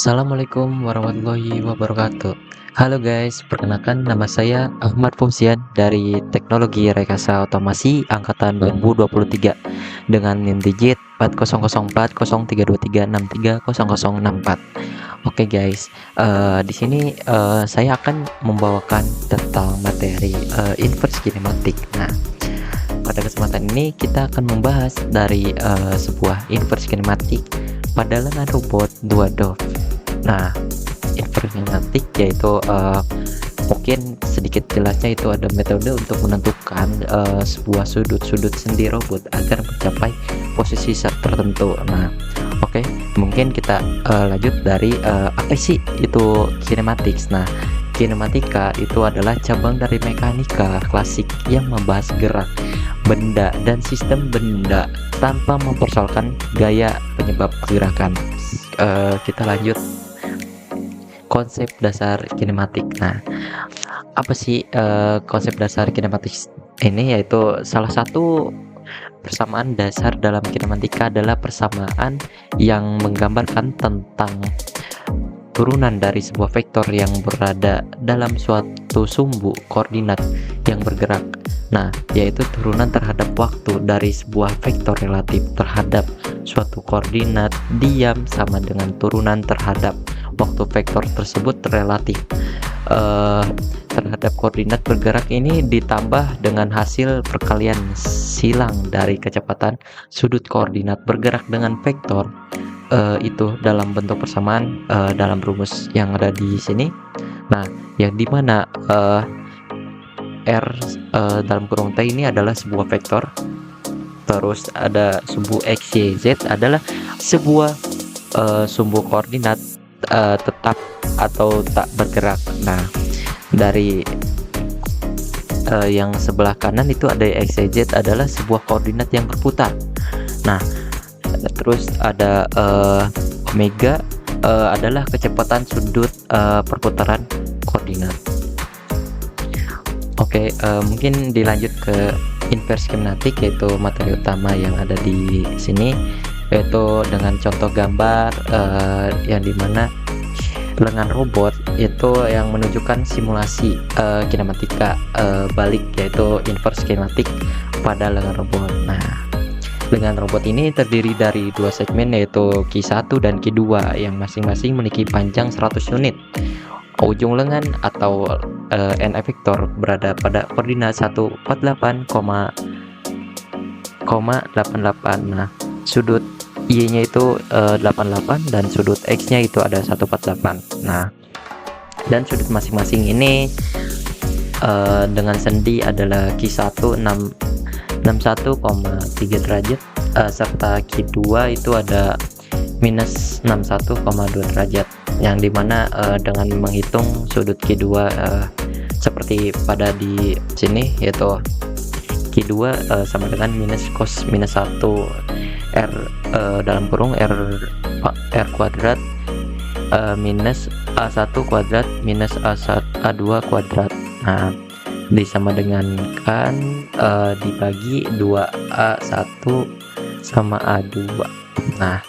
Assalamualaikum warahmatullahi wabarakatuh. Halo guys, perkenalkan nama saya Ahmad Fungsian dari Teknologi Rekayasa Otomasi Angkatan 2023 dengan NIM digit 40040323630064. Oke guys, di sini saya akan membawakan tentang materi inverse kinematik. Nah, pada kesempatan ini kita akan membahas dari sebuah inverse kinematik pada lengan robot 2DOF. Nah, inverse kinematik yaitu mungkin sedikit jelasnya itu ada metode untuk menentukan sebuah sudut-sudut sendi robot agar mencapai posisi tertentu. Nah, oke, mungkin kita lanjut dari apa sih itu kinematics. Nah, kinematika itu adalah cabang dari mekanika klasik yang membahas gerak benda dan sistem benda tanpa mempersoalkan gaya penyebab gerakan. Kita lanjut konsep dasar kinematik. Nah, apa sih konsep dasar kinematik ini? Yaitu salah satu persamaan dasar dalam kinematika adalah persamaan yang menggambarkan tentang turunan dari sebuah vektor yang berada dalam suatu sumbu koordinat yang bergerak. Nah, yaitu turunan terhadap waktu dari sebuah vektor relatif terhadap suatu koordinat diam sama dengan turunan terhadap waktu vektor tersebut relatif terhadap koordinat bergerak ini ditambah dengan hasil perkalian silang dari kecepatan sudut koordinat bergerak dengan vektor itu dalam bentuk persamaan dalam rumus yang ada di sini. Nah, yang dimana R dalam kurung T ini adalah sebuah vektor, terus ada sumbu X, Y, Z adalah sebuah sumbu koordinat tetap atau tak bergerak. Nah, dari yang sebelah kanan itu ada X, Y, Z adalah sebuah koordinat yang berputar. Nah, terus ada omega adalah kecepatan sudut perputaran koordinat. Oke, mungkin dilanjut ke inverse kinematik, yaitu materi utama yang ada di sini, yaitu dengan contoh gambar yang dimana lengan robot itu yang menunjukkan simulasi kinematika balik, yaitu inverse kinematik pada lengan robot. Nah, lengan robot ini terdiri dari dua segmen, yaitu Q1 dan Q2 yang masing-masing memiliki panjang 100 unit. Ujung lengan atau N efektor berada pada koordinat 148,88. Nah, sudut Y-nya itu 88 dan sudut X-nya itu ada 148. Nah, dan sudut masing-masing ini dengan sendi adalah Q1 61,3 derajat serta Q2 itu ada minus 61,2 derajat, yang dimana dengan menghitung sudut Q2 seperti pada di sini, yaitu Q2 sama dengan minus cos minus 1 R dalam kurung R kuadrat minus A1 kuadrat minus A2 kuadrat. Nah, disama dengankan dibagi 2A1 sama A2. Nah,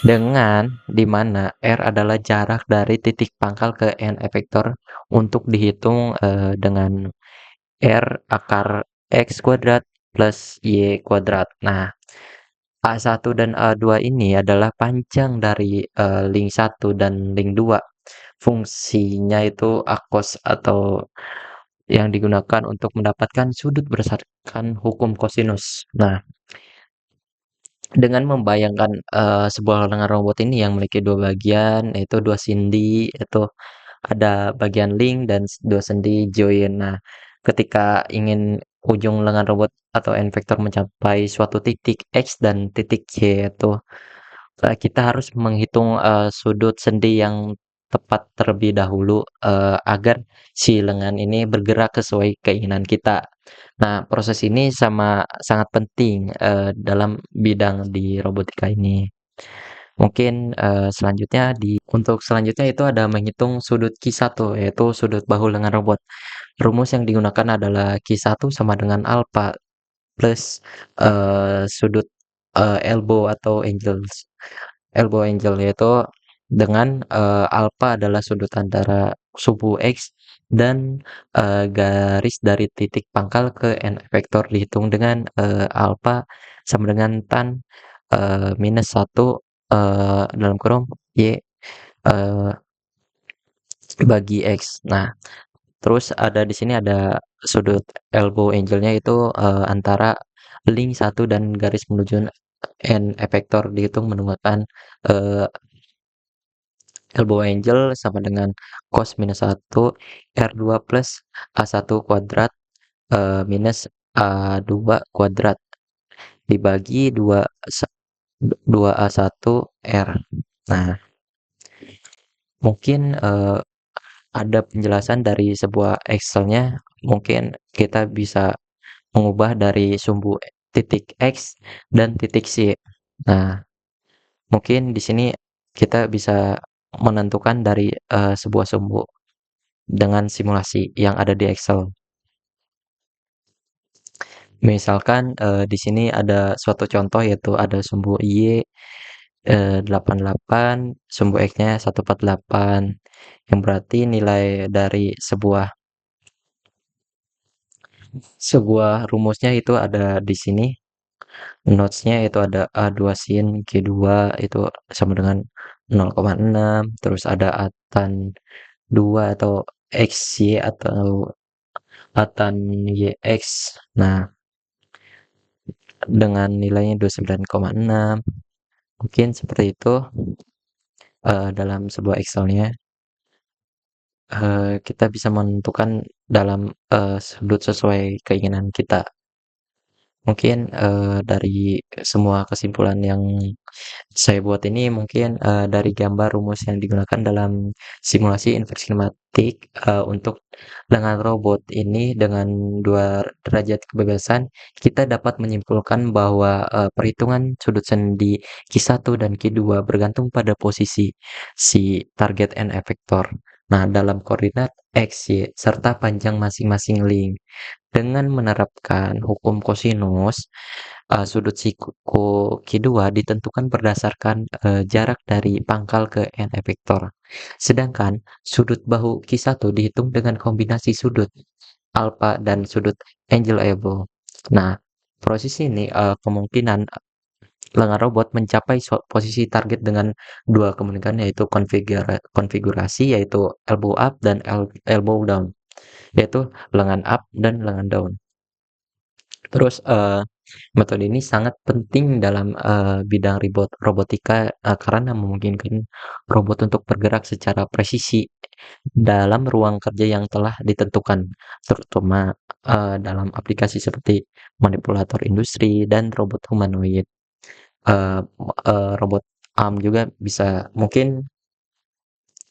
dengan dimana R adalah jarak dari titik pangkal ke N efektor untuk dihitung dengan R akar X kuadrat plus Y kuadrat. Nah, A1 dan A2 ini adalah panjang dari link 1 dan link 2. Fungsinya itu akos atau yang digunakan untuk mendapatkan sudut berdasarkan hukum kosinus. Nah, dengan membayangkan sebuah lengan robot ini yang memiliki dua bagian, yaitu dua sendi, yaitu ada bagian link dan dua sendi join. Nah, ketika ingin ujung lengan robot atau N vektor mencapai suatu titik X dan titik Y, yaitu kita harus menghitung sudut sendi yang tepat terlebih dahulu agar si lengan ini bergerak sesuai keinginan kita. Nah, proses ini sangat penting dalam bidang di robotika ini. Mungkin untuk selanjutnya itu ada menghitung sudut Q1, yaitu sudut bahu lengan robot. Rumus yang digunakan adalah Q1 sama dengan alpha plus sudut elbow angle, yaitu dengan, alfa adalah sudut antara suku X dan, garis dari titik pangkal ke n efektor dihitung dengan, alfa sama dengan tan, minus 1, dalam kurung Y, eee, bagi X. Nah, terus ada di sini ada sudut elbow angle-nya itu, antara link satu dan garis menuju n efektor dihitung menggunakan, eee, elbow angle sama dengan cos minus 1 R2 plus A1 kuadrat, minus A2 kuadrat dibagi 2A1 R. Nah, mungkin, ada penjelasan dari sebuah Excel-nya, mungkin kita bisa mengubah dari sumbu titik X dan titik Y. Nah, mungkin di sini kita bisa menentukan dari, sebuah sumbu dengan simulasi yang ada di Excel. Misalkan, di sini ada suatu contoh yaitu ada sumbu Y, 88, sumbu X-nya 148, yang berarti nilai dari sebuah rumusnya itu ada di sini. Notes-nya itu ada A2 sin Q2 itu sama dengan 0,6, terus ada A tan 2 atau XY atau A tan YX. Nah, dengan nilainya 29,6. Mungkin seperti itu, dalam sebuah Excel-nya, kita bisa menentukan dalam, sudut sesuai keinginan kita. Mungkin, dari semua kesimpulan yang saya buat ini mungkin, dari gambar rumus yang digunakan dalam simulasi inversi kinematik, untuk dengan robot ini dengan 2 derajat kebebasan, kita dapat menyimpulkan bahwa, perhitungan sudut sendi Q1 dan Q2 bergantung pada posisi si target n efektor. Nah, dalam koordinat X, Y, serta panjang masing-masing link. Dengan menerapkan hukum kosinus, sudut siku Q2 ditentukan berdasarkan, jarak dari pangkal ke n efektor. Sedangkan sudut bahu Q1 dihitung dengan kombinasi sudut alfa dan sudut angle elbow. Nah, proses ini, kemungkinan lengan robot mencapai posisi target dengan dua kemungkinan yaitu konfigurasi yaitu elbow up dan elbow down, yaitu lengan up dan lengan down. Terus, metode ini sangat penting dalam, bidang robotika, karena memungkinkan robot untuk bergerak secara presisi dalam ruang kerja yang telah ditentukan, terutama, dalam aplikasi seperti manipulator industri dan robot humanoid. Robot arm juga bisa. Mungkin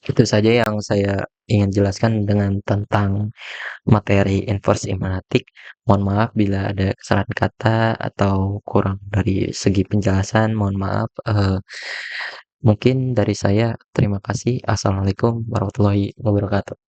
itu saja yang saya ingin jelaskan dengan tentang materi inverse imatik. Mohon maaf bila ada kesalahan kata atau kurang dari segi penjelasan, mohon maaf. Mungkin dari saya terima kasih. Assalamualaikum warahmatullahi wabarakatuh.